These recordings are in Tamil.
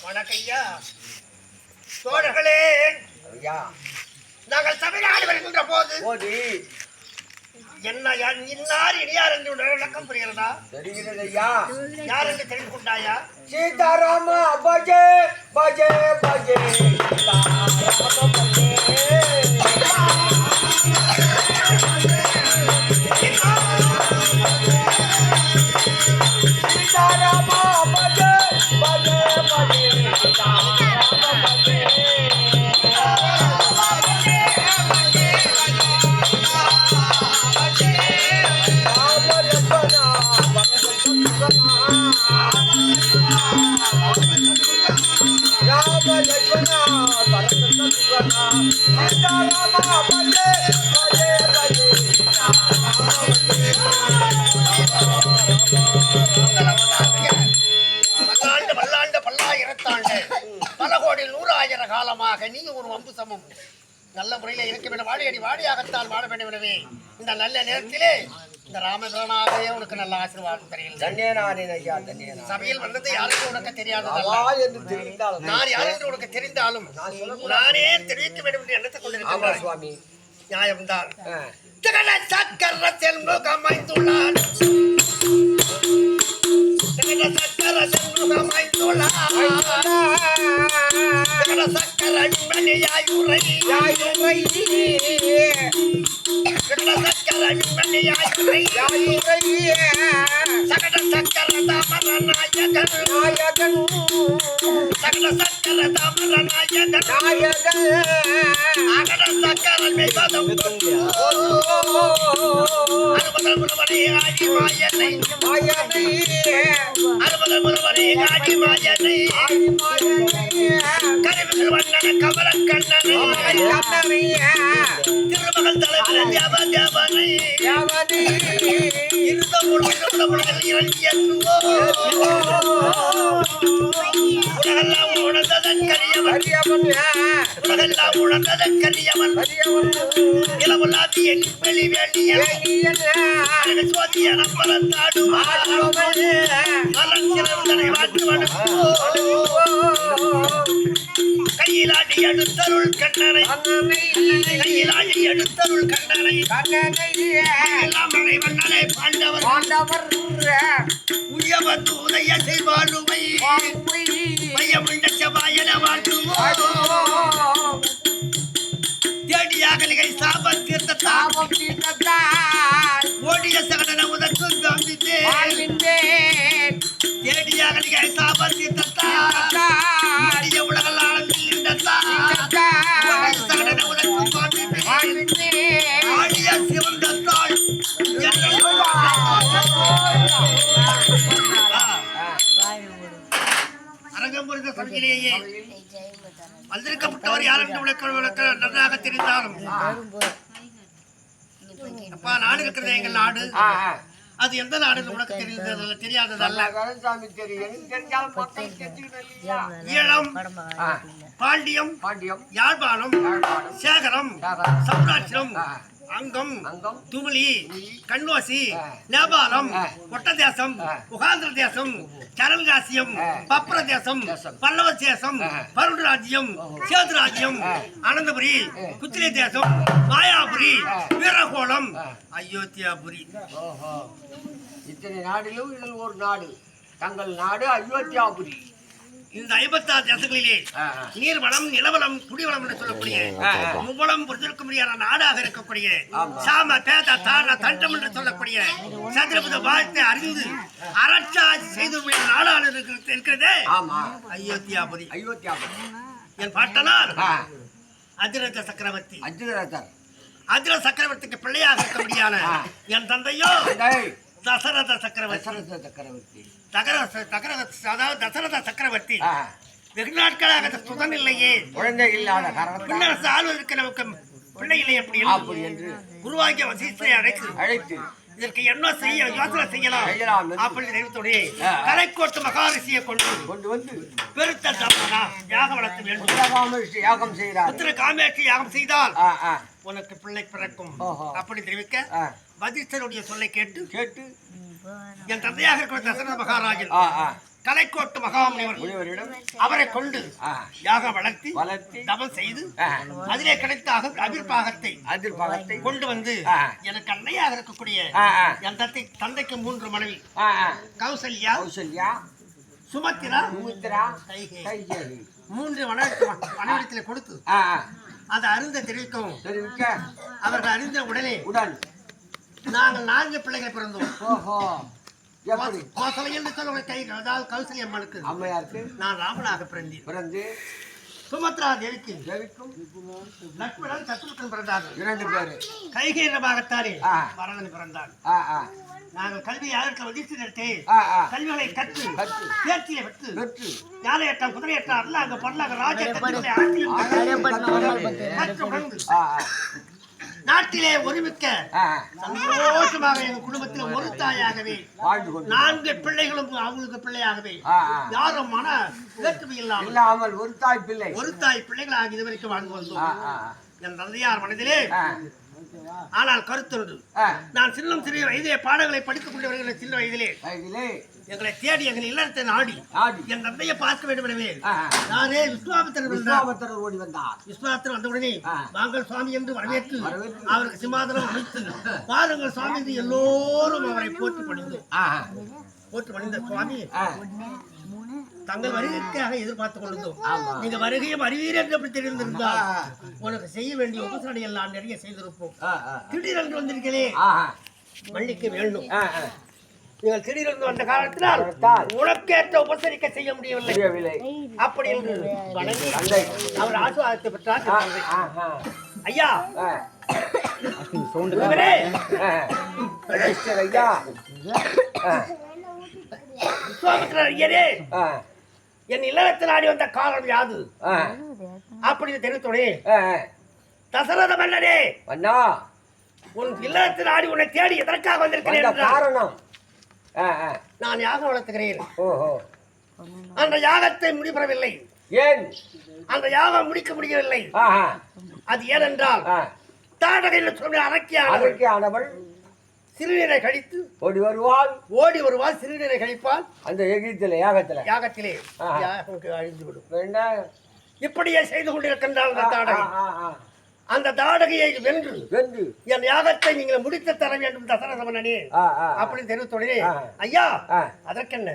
வணக்கையா தோழர்களே, நாங்கள் தமிழ்நாடு வருகின்ற போது என்ன இன்னார் இனியார் என்று விளக்கம் புரிகிறதா? யார் என்று தெரிந்து கொண்டாயா? சீதாராமா பஜே பஜே பஜே சீதாராமா பஜே பஜே பஜே பல கோடி 100,000 காலமாக நீ ஒரு வம்புசமும் நல்ல முறையில் இருக்க வேண்டும். வாடியடி வாடியாகத்தான் வாழ வேண்டும். எனவே இந்த நல்ல நேரத்திலே இந்த ராமபிரானாகவே உனக்கு நல்ல ஆசீர்வாதம் தெரியும். சபையில் வந்தது யாருக்கும் உனக்கு தெரியாததல்ல. நான் யார் என்று உனக்கு தெரிந்தாலும் நானே தெரிவிக்க வேண்டும் என்று எண்ணத்தை கொண்டிருக்கிறேன். நியாயம்தான். சக்கர செல்முகம் அமைந்துள்ளான், சக்கர செல்முகம் அமைந்துள்ளான், சக்கர மணியாயுரை சக்கர மணியாயுரை சகட சக்கர தாமர நாயகன் சகட சக்கர தாமர நாயகன் அகட சக்கர மேபதம் அறுபதல் முழுவதை ஆடி மாயனை அறுபதல் முழுவதை ஆடி மாயனை கருவிகள் வண்ணன கமல கண்ணனை திருமகள் தலைவர் தேவனை இருந்த முழுவதும் இறங்கிய உலக கரியவன் உலகெல்லாம் உழந்தது கரியவன் இளமுலாதிய வெளி வேண்டிய சோதிய நம்பலத்தாடுவான் நலன் சிறந்தனை வாழ்த்துவன் கையிலாடி எடுத்தருள் கண்ணனை கையிலாடி எடுத்தருள் கண்ணனை மலை வண்ணனை பாண்டவர் உயவந்து உதய செய்வாழுமை மையமுண்ட செவ்வாயன வாழ்த்துவோம் தேடியாகலிகை சாபம் தீர்த்தால் ஓடிய சகடன உதக்கும் காண்பித்தேன் தேடியாகலிகை சாபம் தீர்த்தால் ஓடிய உலகளால் சகடன உதக்கும் காண்பித்தேன் ஆடிய சிவந்தத்தாள் அரங்கம்புரித சபையிலேயே வந்திருக்கப்பட்டவர் யார் என்று விளக்க நன்றாக தெரிந்தாலும் அப்பா நாடு இருக்கிறது எங்கள் நாடு அது எந்த நாடு உனக்கு தெரியாததல்ல ஈழம் பாண்டியம் யாழ்ப்பாணம் சேகரம் சௌராஷ்டிரம் அங்கம் துமிலி கண்ணோசி நேபாளம் ஒட்டதேசம் உகாந்திர தேசம் சரல் ராசியம் பப்ர தேசம் பல்லவ தேசம் பருடு ராஜ்யம் சேது ராஜ்யம் அனந்தபுரி குத்திரை தேசம் மாயாபுரி வீரகோளம் அயோத்தியாபுரி இத்தனை நாடிலும் இதில் ஒரு நாடு தங்கள் நாடு அயோத்தியாபுரி இந்த 56 தேசங்களிலே நீர்வளம் நிலவளம் குடிவளம் என்று சொல்லக்கூடிய முவ்வளம் புரிந்திருக்க முடியாத நாடாக இருக்கக்கூடிய சாம பேத தான தண்டம் என்று சொல்லக்கூடிய சந்திரபுத வாழ்த்தை அறிந்து அரட்சாட்சி செய்து நாடாக இருக்கிறதே அயோத்தியாபுரி என் பாட்டனார் அதிரத சக்கரவர்த்தி அதிர சக்கரவர்த்திக்கு பிள்ளையாக இருக்க முடியாத என் தந்தையோ தசரத சக்கரவர்த்தி தசரத சக்கரவர்த்தி வெகு நாட்களாக சுதன் இல்லையே குழந்தை இல்லாத பின்னரசு ஆளுவதற்கு நமக்கு பிள்ளை இல்லை அப்படி என்று குருவாகிய வசிஷ்டரை அழைத்து இதற்கு என்ன செய்ய யோசனை செய்யலாம் அப்படி தெரிவித்தோடே கலைக்கோட்டு மகாரிஷியை கொண்டு வந்து பெருத்த யாக வளர்த்த வேண்டும் உத்திர காமேட்சி யாகம் செய்தால் உனக்கு பிள்ளை பிறக்கும் அப்படி தெரிவிக்க வசிஷ்டருடைய சொல்லை கேட்டு என் தந்தையாக இருக்கிற தசரத மகாராஜன் கலைக்கோட்டு மகாமுனிவரிடம் அவரை கொண்டு யாகம் வளர்த்தி தவம் செய்து அதிலே கிடைத்த அபிர்பாகத்தை கொண்டு வந்து எனக்கு அன்னையாக இருக்கக்கூடிய என் தந்தைக்கு 3 மனைவி கௌசல்யா சுமத்திரா கைகேயி 3 மனைவிடத்திலே கொடுத்து அதை அறிந்த தெரிவிக்க அவர்கள் அறிந்த உடனே நாங்கள் 4 பிள்ளைகள் பிறந்தோம் கௌசல்யா அம்மனுக்கு நான் ராமனாக பிறந்து சுமத்ரா தேவிக்கும் லட்சுமணன் சத்ருகன் பிறந்தார்கள் கைகேயி என்ற பாகத்தாரே பரதன் பிறந்தான் நாங்கள் கல்வி யாருக்கு வதித்து நிறுத்தே கல்விகளை கற்று தேர்ச்சியை பெற்று யானையட்டம் குதிரையட்டம் அல்லாங்க பொருளாக நாட்டிலே ஒருமிக்க சந்தோஷமாக எங்க குடும்பத்தில் ஒரு தாயாகவே 4 பிள்ளைகளும் அவங்களுக்கு பிள்ளையாகவே யாரும் மன வேற்றுமை இல்லாமல் ஒரு தாய் பிள்ளைகளாக இதுவரைக்கும் வாழ்ந்து வந்தோம் என் தந்தையார் மனதிலே ஆனால் கருத்துண்டு நான் சிறிய வயதிலே பாடங்களை படித்துக் கொண்டவர்கள் சின்ன வயதிலே எங்களை தேடி எங்கள் இல்லத்தை நாடி என் தந்தையை பார்க்க வேண்டும் எனவே நானே விஸ்வாமித்திரர் ஓடி வந்தார். விஸ்வாமித்திரர் வந்தவுடனே வாங்கள் சுவாமி என்று வரவேற்று அவருக்கு சிம்மாதனம் அமைத்து பாருங்கள் சுவாமி என்று எல்லோரும் அவரை போற்றி பணிந்த சுவாமி தங்கள் வருகைக்காக எதிர்பார்த்துக் கொண்டிருந்தோம். நீங்க வருகையும் அறிவீர் என்று அப்படி தெரிந்திருந்தால் உனக்கு செய்ய வேண்டிய உபசரணை எல்லாம் நிறைய செய்திருப்போம். திடீரென்று வந்திருக்கிறே மன்னிக்க வேண்டும். நீங்கள் திடீரென்று வந்த காலத்தினால் உனக்கேற்ற உபசரிக்க செய்ய முடியவில்லை. அப்படி என்று வணங்கி அவர் ஆசீர்வாதத்தை பெற்றார். ஐயா ஐயரே, என் இல்லத்தில் ஆடி வந்த காலம் யாது அப்படின்னு தெரிவித்தோடே தசரத மன்னரே, உன் இல்லத்தில் ஆடி உன்னை தேடி எதற்காக வந்திருக்கிறேன் காரணம் நான் யாகம் வளர்த்துகிறேன். அந்த யாகத்தை முடிபெறவில்லை. ஏன் அந்த யாகம் முடிக்க முடியவில்லை. ஆஹா. அது ஏனென்றால் தாடகையில் சொன்ன அரக்கியானவள் சிறுநீரை கழித்து ஓடி வருவாள் சிறுநீரை கழிப்பால் அந்த யஜ்ஞத்திலே யாகத்திலே யாகம் அழிந்துவிடும். வேண்டாம். இப்படியே செய்து கொண்டிருக்கின்றாள் அந்த தாடகை. அந்த தாடகையை வென்று என் யாகத்தை நீங்கள் முடித்து தர வேண்டும் தசரத மன்னனே அப்படின்னு தெரிவித்தோடனே, ஐயா அதற்கென்ன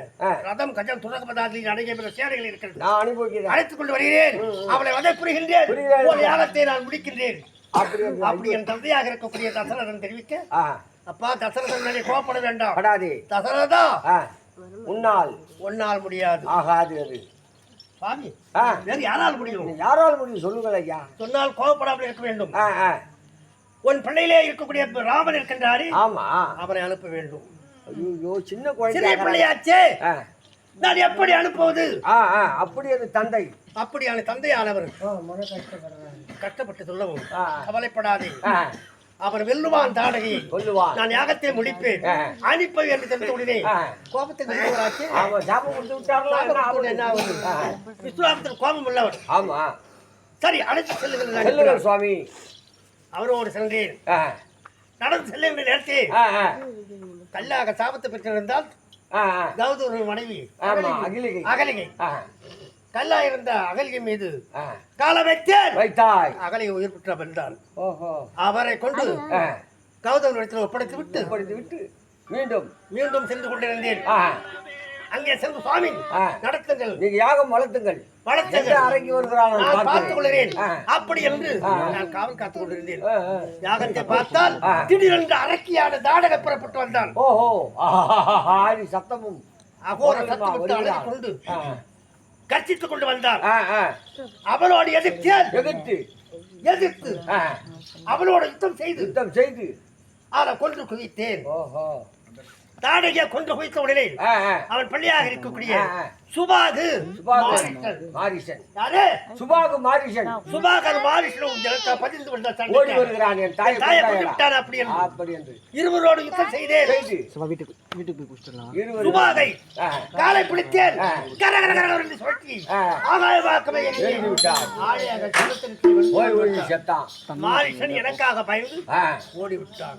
ரதம் கஜம் துரகபதாதி அணைய சேனைகள் இருக்கிறது, அழைத்துக் கொண்டு வருகிறேன், அவளை வதை புரிகின்றேன், யாகத்தை நான் முடிக்கின்றேன் அப்படி என் தந்தையாக இருக்கக்கூடிய தசரதன் தெரிவிக்க, அப்பா தசரதன் கோபப்பட வேண்டாம், தசரதா உன்னால் முடியாது, ஆகாது அது சுவாமி, வேறு யாரால் முடியும் சொல்லுங்கள் ஐயா. சொன்னால் கோபப்படாமல் இருக்க வேண்டும். உன் பிள்ளையிலே இருக்கக்கூடிய ராமன் இருக்கின்றாரே, ஆமா, அவரை அனுப்ப வேண்டும். ஐயோ, சின்ன குழந்தை பிள்ளையாச்சே, நான் எப்படி அனுப்புவது? அப்படி அது தந்தை, அப்படியான தந்தையானவர் கஷ்டப்பட்டு சொல்லவும் கவலைப்படாதே, அவர் வெல்லுவான் தாடகை, நான் யாகத்தை முடிப்பேன் அனுப்ப என்று தெரிந்து உடனே கோபத்தில் விஸ்வாமித்திரர் கோபம் உள்ளவர். ஆமா, சரி அழைத்து செல்லுங்கள் சுவாமி. அவரோடு சென்றேன். நடந்து செல்ல வேண்டிய நேரத்தில் கல்லாக சாபத்தை பெற்றிருந்தால் கௌதம மனைவி அகலிகை கல்லா இருந்த அகலிகை மீது கால வைத்தாய், அகலிகை உயிர் பெற்ற வென்றான். அவரை கொண்டு கௌதம இடத்தில் ஒப்படைத்து விட்டு மீண்டும் சென்று கொண்டிருந்தேன். அங்கே சென்று சுவாமி நடத்துங்கள், நீங்க யாகம் வளர்த்துங்கள் அரங்கி வருகிறான், நான் பார்த்துக் கொள்கிறேன் அப்படி என்று நான் காவல் காத்துக் கொண்டிருந்தேன். யாகத்தை பார்த்தால் திடீரென்று அரக்கியான தாடகை புறப்பட்டு வந்தான். சத்தமும் அகோர சத்தம் கொண்டு கர்ச்சித்துக் கொண்டு வந்தார். அவளோடு எதிர்த்து அவளோட யுத்தம் செய்து அதை கொன்று குவித்தேன். தாடகையை கொன்று குவித்த உடனே அவன் பள்ளியாக இருக்கக்கூடிய சுபாகு மாரிசன் பதிந்து இருவரோடு யுத்தம் செய்தேன். சுபாகை காலை பிடித்தேன், மாரிசன் எனக்காக பயந்து ஓடிவிட்டான்.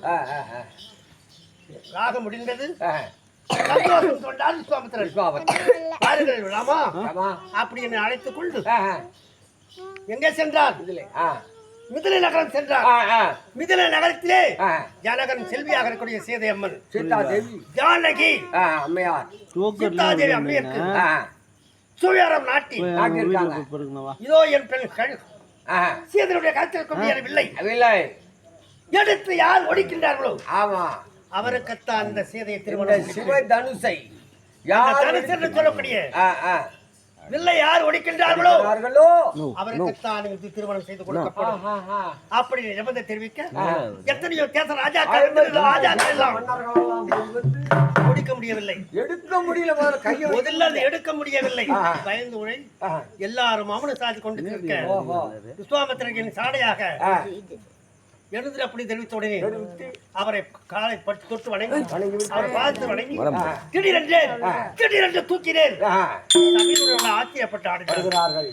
ராகம் முடிந்தது. சந்தோஷம் கொண்டார் விஸ்வாமித்திரர். அப்படி என்னை அழைத்துக் கொண்டு எங்கே சென்றார்? மிதிலை நகரம் சென்றார். மிதிலை நகரத்திலே ஜனகன் செல்வியாக இருக்கக்கூடிய சீதை அம்மன் ஜானகி அம்மையார் சீதாதேவி அம்மையருக்கு சுவியாரம் நாட்டி இதோ என் பெண் சீதனுடைய கருத்தில் கொண்டு எடுத்து யார் ஒடிக்கின்றார்களோ அவருக்குத்தான் அந்த சீதையை திருமணம் சிவதனுசை சொல்லக்கூடிய வில்லை யார் ஒடிக்கின்றார்களோ அவருக்குத்தான் திருமணம் செய்து கொடுக்கப்படும் அப்படி நிபந்தனை தெரிவிக்க எத்தனையோ தேச ராஜாக்கள் எல்லாம் ஒடிக்க முடியவில்லை, எடுக்க முடியவில்லை. பயந்து உழை எல்லாரும் மௌன சாதி கொண்டு இருக்க விஸ்வாமித்திரன் சாடையாக எழுந்து அப்படி தெரிவித்த உடனே அவரை காலை பட்டு தொட்டு வணங்கி அவரை பார்த்து வணங்கி திடீரென்று தூக்கினேன். ஆச்சரியப்பட்டு ஆடுகிறார்கள்.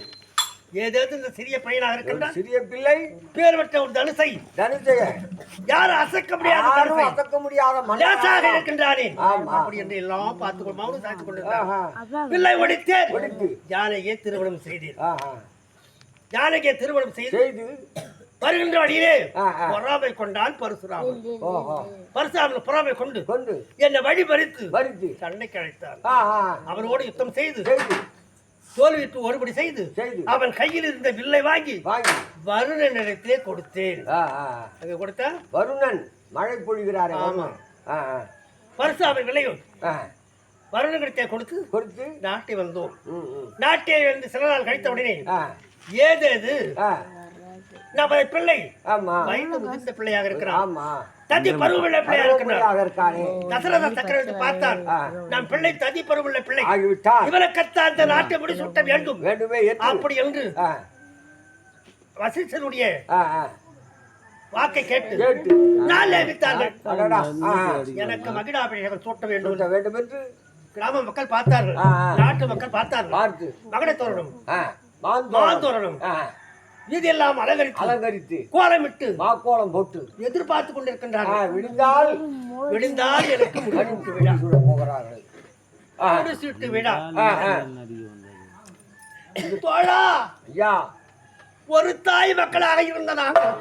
ஏதாவது இந்த சிறிய பையனாக இருக்கின்றான், சிறிய பிள்ளை பேர் பெற்ற ஒரு தனுசை யாரும் அசைக்க முடியாத இருக்கின்றானே அப்படி என்று எல்லாம் பார்த்து மௌனம் சாய்த்து கொண்டிருந்தார். பிள்ளை ஒடித்தேன், ஜானகியை திருமணம் செய்தேன். ஜானகியை திருமணம் செய்து வருகின்ற வழியிலே பொறாமை கொண்டான் பரசுராமன். பரசுராமன் பொறாமை கொண்டு என்னை வழி பறித்து சண்டைக்கு அழைத்தார். அவனோடு யுத்தம் செய்து தோல்விட்டு ஒருபடி செய்து அவன் கையில் இருந்த வில்லை வாங்கி வருணன் இடத்திலே கொடுத்தேன். அங்க கொடுத்த வருணன் மழை பொழிகிறார். பரசுராமன் வில்லையும் வருணனிடத்தை கொடுத்து நாட்டை வந்தோம். நாட்டை வந்து சில நாள் கழித்த உடனே ஏதேது நம்ம பிள்ளை வயது முதிர்ந்த பிள்ளையாக இருக்கிறான், ததி பருவமுள்ள பிள்ளையாக இருக்கிறான். தசரத சக்கரவர்த்தி பார்த்தான், நம் பிள்ளை ததி பருவமுள்ள பிள்ளை, இவனுக்கத்தான் அந்த நாட்டை முடிசூட்ட வேண்டும் அப்படி என்று வசிஷ்டனுடைய வாக்கை கேட்டு நான் அறிவித்தார்கள். எனக்கு மகிடாபிஷேகம் சூட்ட வேண்டும் என்று கிராம மக்கள் பார்த்தார்கள், நாட்டு மக்கள் பார்த்தார்கள். மகனை தோறணும் மாந்தோரணம் இதெல்லாம் அலங்கரித்து கோலமிட்டு மாக்கோலம் போட்டு எதிர்பார்த்து கொண்டிருக்கின்றார்கள். விடிந்தால் எனக்கு முடிசூட்டு விழா போகிறார்கள். முடிசூட்டு விழா. தோழா, ஐயா, ஒரு தாய் மக்களாக இருந்த நாங்கள்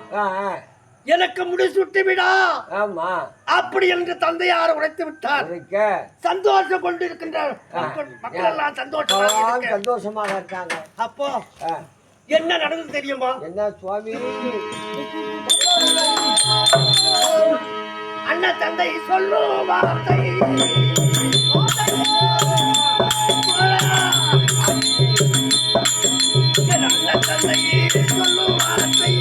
எனக்கு முடிசூட்டு விடா அப்படி என்று தந்தையார் உரைத்து விட்டார். சந்தோஷம் கொண்டு இருக்கின்றார். மக்கள் எல்லாம் சந்தோஷமாக இருக்காங்க. அப்போ என்ன நடந்தது தெரியுமா? என்ன சுவாமி? அண்ணன் தந்தை சொல்லும் வார்த்தை அண்ணன் தந்தை சொல்லும் வார்த்தை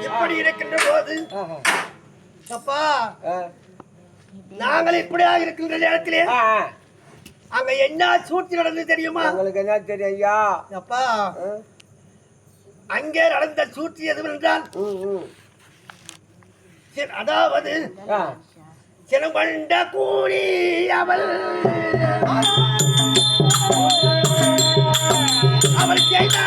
இப்படி இருக்கின்ற போது அப்பா நாங்கள் இப்படியாக இருக்கின்ற நேரத்திலே அங்க என்ன சூழ்ச்சி நடந்தது தெரியுமா? உங்களுக்கு என்ன தெரியும் ஐயா? அப்பா அங்கே நடந்த சூழ்ச்சி எதுவென்றால் அதாவது சினங்கொண்ட கூலி அவள் செய்த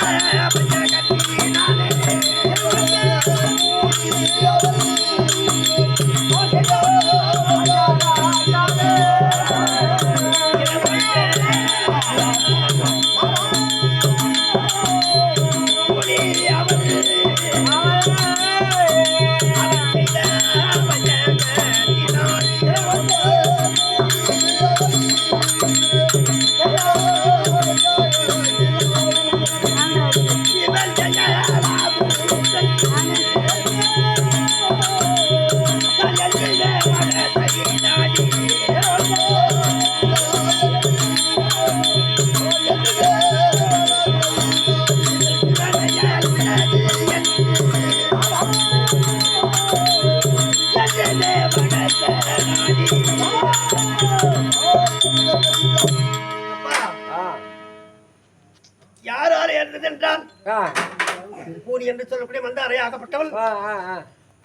யாரால இருந்தது என்றால் கூனி என்று சொல்லக்கூடிய மந்தாரை ஆகப்பட்டவள்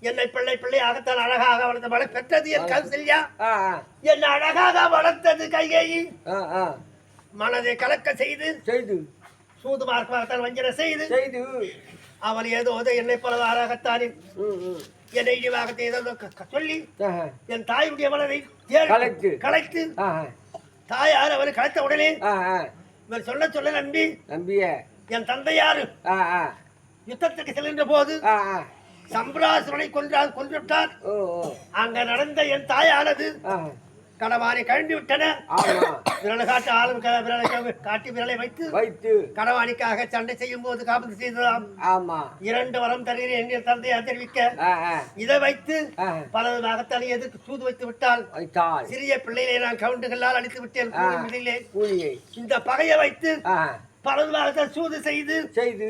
என்னை பிள்ளை ஆகத்தான் அழகாக வளர்த்த பெற்றது என் கௌசல்யா. என்னை அழகாக வளர்த்தது கைகேயி. மனதை கலக்க செய்து சூது மார்க்கத்தான் வஞ்சனை செய்து அவன் ஏதோ என்னை போலவாராகத்தான் என்னை இழிவாக சொல்லி என் தாயுடைய மனதை கலைத்து தாயார் அவரை கலைத்த உடனே இவர் சொல்ல நம்பிய என் தந்தையாரு யுத்தத்துக்கு செல்கின்ற போது சம்பிராசுரனை கொன்றுவிட்டார். அங்க நடந்த என் தாயானது கடவானை கழண்டி விட்டன. விரலை காட்டி விரலை வைத்து கடவாணிக்காக சண்டை செய்யும் போது காப்பது செய்ததாம். 2 வரம் தருகிறேன் என் தந்தையார் தெரிவிக்க இதை வைத்து பலவிதமாகத்தான் எதிர்த்து சூது வைத்து விட்டால் சிறிய பிள்ளைகளை நான் கவுண்டுகளால் அடித்து விட்டேன். இந்த பகையை வைத்து பலவிதமாகத்தான் சூது செய்து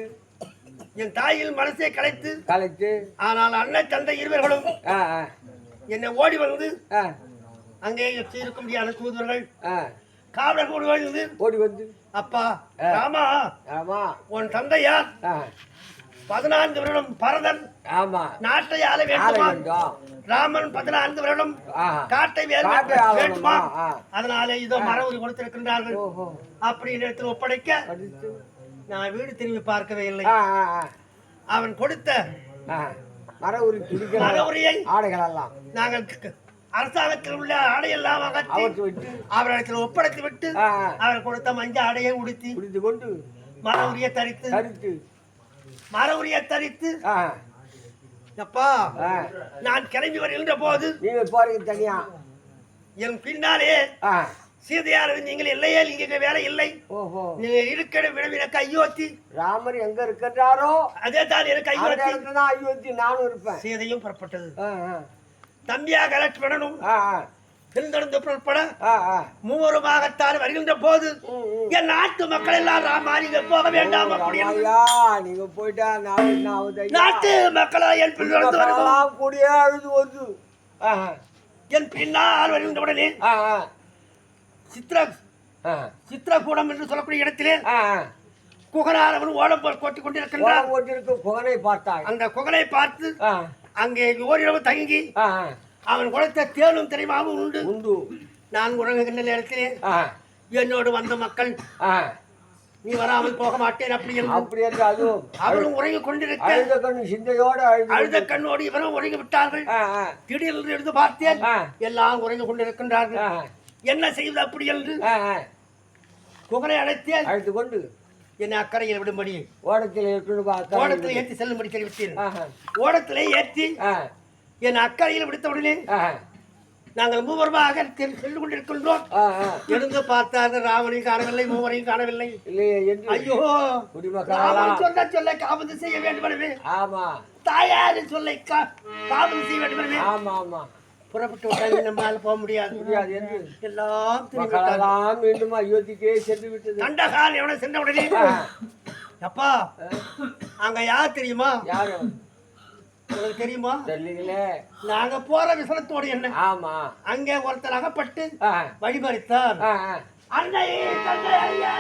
என் தாயில் மனசை கலைத்து ஆனால் அண்ணன் தந்தை இருவர்களும் என்னை ஓடி வந்து அங்கே இருக்க முடியாத தூதுவர்கள் காவலர்கள் ஓடி வந்து அப்பா ராமா உன் தந்தையார் 14 வருடம் பரதன் நாட்டை ஆள வேண்டுமா? ராமன் 14 வருடம் காட்டை வேண்டுமா? அதனாலே இதோ மரபு கொடுத்திருக்கின்றார்கள். அப்படி நேரத்தில் ஒப்படைக்க நான் வீடு திரும்பி பார்க்கவே இல்லை. அவன் கொடுத்த மரவுரியை ஆடைகள் எல்லாம் நாங்கள் அரசாங்கத்தில் உள்ள ஆடையெல்லாம் அகற்றி அவற்றை விட்டு அவரிடத்தில் ஒப்படைத்து விட்டு அவர் கொடுத்த மஞ்சள் ஆடையை உடுத்தி குடித்து கொண்டு மர உரிய தரித்து தரித்து மர உரிய தரித்து அப்பா நான் கிளம்பி வருகின்ற போது நீங்க போறீங்க தனியா என் பின்னாலே சீதையார் நீங்கள் இல்லையே இங்க வேலை இல்லை ஓஹோ நீங்க இருக்கிற விடவின கையோத்தி ராமர் எங்க இருக்கின்றாரோ அதே தான் எனக்கு கையோத்தி தான் ஐயோத்தி நானும் இருப்பேன் சீதையும் புறப்பட்டது தம்பியாக லட்சுமணனும் பின்தொடர்ந்து புறப்பட மூவருமாகத்தான் வருகின்ற போது என் நாட்டு மக்கள் எல்லாம் ராமா நீங்க போக வேண்டாம் நீங்க போயிட்டா நாட்டு மக்களா என் பின்தொடர்ந்து வரலாம் கூடிய அழுது வந்து என் பின்னால் வருகின்ற உடனே சித்திரகூடம் என்று சொல்லக்கூடிய இடத்திலே குகனாரவன் ஓடம் போல் கொட்டி கொண்டிருக்கின்றார் குகனை பார்த்தார் அந்த குகனை பார்த்து அங்கே ஓரிரவு தங்கி அவன் கொடுத்த தேனும் தெரியுமாவும் உண்டு உண்டு நான் உறங்குகின்ற நேரத்திலே என்னோடு வந்த மக்கள் நீ வராமல் போக மாட்டேன் அப்படி என்று அதுவும் அவரும் உறங்கி கொண்டிருக்க சிந்தையோடு அழுத கண்ணோடு இவரும் உறங்கி விட்டார்கள் திடீரென்று எடுத்து பார்த்தேன் எல்லாம் உறங்கி கொண்டிருக்கின்றார்கள் என்ன செய்வது அப்படி என்று குகனை அழைத்து கொண்டு என்னை அக்கறையில் விடும்படி ஓடத்தில் ஏற்றி செல்லும்படி தெரிவித்தேன் ஓடத்திலே ஏற்றி என் அக்கறையில் விடுத்தவுடனே நாங்கள் மூவருமாக சென்று கொண்டிருக்கின்றோம் எழுந்து பார்த்தார்கள் ராவனையும் காணவில்லை மூவரையும் காணவில்லை ஐயோ சொல்ல சொல்ல காபந்து செய்ய வேண்டும் தாயாரு சொல்லை காபந்து செய்ய வேண்டும் புறப்பட்டு விட்டால் நம்மளால் போக முடியாது என்று எல்லாம் மீண்டும் அயோத்திக்கே சென்று விட்டது கண்டகால் எவனை சென்ற உடனே அப்பா அங்க யார் தெரியுமா யாரு உங்களுக்கு தெரியுமா தெரியல நாங்க போற விசனத்தோடு என்ன ஆமா அங்கே ஒருத்தர் அகப்பட்டு வழிமறித்தார் அன்னை தந்தை ஐயா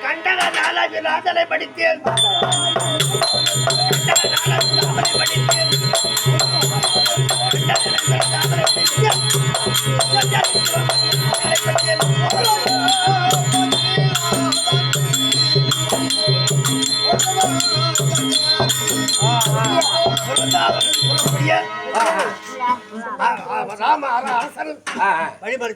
கண்டகனாலை படித்தேன் ராம அரசன் வழிபடுத்த